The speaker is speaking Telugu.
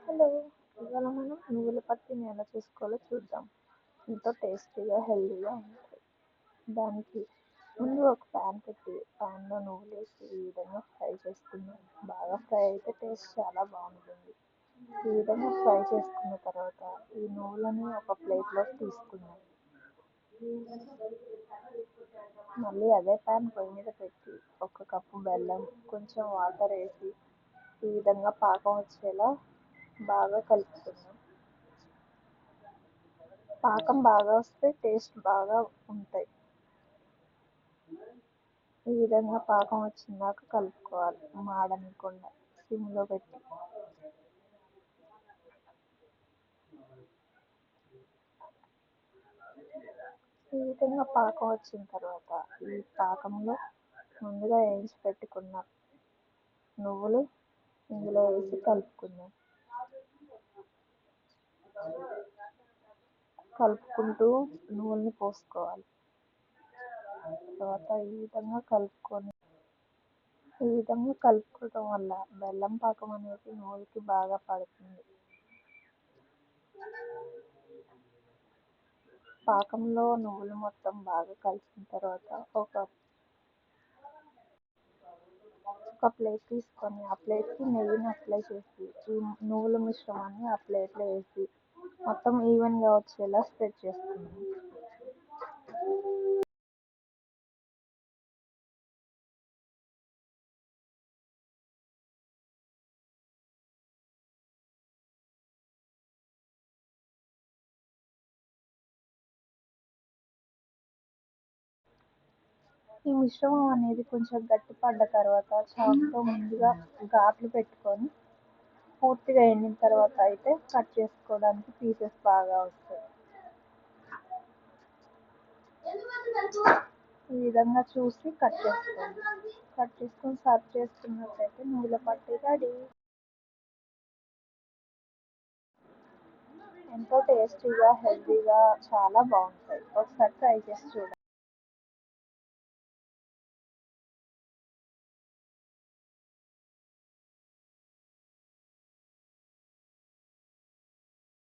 హలో! ఇవాళ మనం నువ్వుల పత్తిని ఎలా చేసుకోవాలో చూద్దాం. ఎంతో టేస్టీగా, హెల్తీగా ఉంటాయి. దానికి ముందు ఒక ప్యాన్ పెట్టి ప్యాన్లో నువ్వులేసి ఈ విధంగా ఫ్రై చేసుకుందాం. బాగా ఫ్రై అయితే టేస్ట్ చాలా బాగుంటుంది. ఈ విధంగా ఫ్రై చేసుకున్న తర్వాత ఈ నువ్వులని ఒక ప్లేట్లోకి తీసుకుందాం. మళ్ళీ అదే ప్యాన్ పొయ్యి మీద పెట్టి ఒక కప్పు బెల్లం, కొంచెం వాటర్ వేసి ఈ విధంగా పాకం వచ్చేలా బాగా కలుపుకుందాం. పాకం బాగా వస్తే టేస్ట్ బాగా ఉంటాయి. ఈ విధంగా పాకం వచ్చిందాక కలుపుకోవాలి, మాడనివ్వకుండా సిమ్లో పెట్టి. ఈ విధంగా పాకం వచ్చిన తర్వాత ఈ పాకంలో ముందుగా వేయించి పెట్టుకున్న నువ్వులు ఇందులో వేసి కలుపుకుందాం. కలుపుకుంటూ నువ్వుల్ని పోసుకోవాలి. తర్వాత ఈ విధంగా కలుపుకోవడం వల్ల బెల్లం పాకం అనేది నువ్వులకి బాగా పడుతుంది. పాకంలో నువ్వులు మొత్తం బాగా కలిసిన తర్వాత ఒక ప్లేట్ తీసుకొని ఆ ప్లేట్కి నెయ్యిని అప్లై చేసి ఈ నువ్వుల మిశ్రమాన్ని ఆ ప్లేట్లో వేసి మొత్తం ఈవెన్గా వచ్చేలా స్ప్రెడ్ చేసుకుందాం. ఈ మిశ్రమం అనేది కొంచెం గట్టిపడ్డ తర్వాత చాకుతో ముందుగా ఘాట్లు పెట్టుకొని పూర్తిగా ఎండిన తర్వాత అయితే కట్ చేసుకోవడానికి పీసెస్ బాగా వస్తాయి. ఈ విధంగా చూసి కట్ చేసుకొని సర్వ్ చేసుకున్నట్లయితే నువ్వుల పత్తి రెడీ. ఎంతో టేస్టీగా, హెల్తీగా చాలా బాగుంటాయి. ఒకసారి ట్రై చేసి చూడండి.